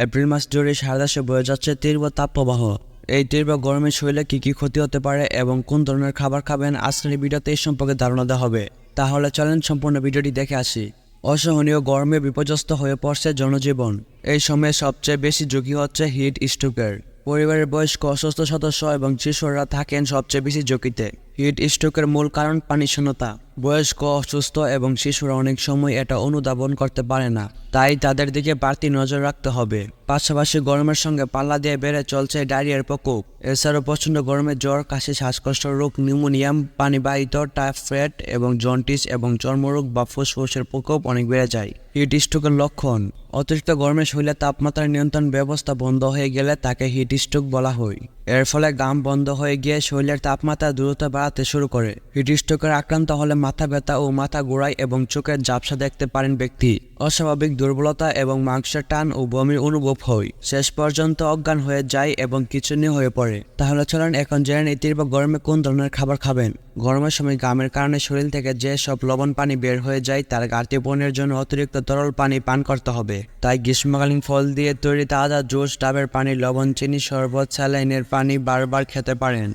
April মাস জুড়ে সারা দেশে বয়ে যাচ্ছে তীব্র তাপপ্রবাহ। এই তীব্র গরমে শরীরে কী কী ক্ষতি হতে পারে এবং কোন ধরনের খাবার খাবেন আজকের এই ভিডিওতে এই সম্পর্কে ধারণা দেওয়া হবে। তাহলে চলেন সম্পূর্ণ ভিডিওটি দেখে আসি। অসহনীয় গরমে বিপর্যস্ত হয়ে পড়ছে জনজীবন। এই সময়ে সবচেয়ে বেশি ঝুঁকি হচ্ছে হিট স্ট্রোকের। পরিবারের বয়স্ক অসুস্থ সদস্য এবং শিশুরা থাকেন সবচেয়ে বেশি ঝুঁকিতে। হিট স্ট্রোকের মূল কারণ পানি শূন্যতা। বয়স্ক, অসুস্থ এবং শিশুরা অনেক সময় এটা অনুধাবন করতে পারে না, তাই তাদের দিকে বাড়তি নজর রাখতে হবে। পাশাপাশি গরমের সঙ্গে পাল্লা দিয়ে বেড়ে চলছে ডায়রিয়ার প্রকোপ। এছাড়াও প্রচণ্ড গরমে জ্বর, কাশি, শ্বাসকষ্ট রোগ, নিউমোনিয়াম, পানিবাহিত টাইফয়েড এবং জন্ডিস এবং চর্মরোগ বা ফুসফুসের প্রকোপ অনেক বেড়ে যায়। হিট স্ট্রোকের লক্ষণ: অতিরিক্ত গরমে শরীরে তাপমাত্রা নিয়ন্ত্রণ ব্যবস্থা বন্ধ হয়ে গেলে তাকে হিট স্ট্রোক বলা হয়। এর ফলে ঘাম বন্ধ হয়ে গিয়ে শরীরের তাপমাত্রা দ্রুত বাড়াতে শুরু করে। হিট স্ট্রোকের আক্রান্ত হলে মাথা ব্যথা ও মাথা ঘোরায় এবং চোখের ঝাপসা দেখতে পারেন ব্যক্তি। অস্বাভাবিক দুর্বলতা এবং মাংসের টান ও বমির অনুভব হয়। শেষ পর্যন্ত অজ্ঞান হয়ে যায় এবং খিঁচুনি হয়ে পড়ে। তাহলে চলেন এখন জেনে নিই তীব্র গরমে কোন ধরনের খাবার খাবেন। গরমের সময় ঘামের কারণে শরীর থেকে যে সব লবণ পানি বের হয়ে যায় তার ঘাটতি পূরণের জন্য অতিরিক্ত তরল পানি পান করতে হবে। তাই গ্রীষ্মকালীন ফল দিয়ে তৈরি তাজা জুস, ডাবের পানি, লবণ, চিনি, শরবত, স্যালাইনের পানি বারবার খেতে পারেন।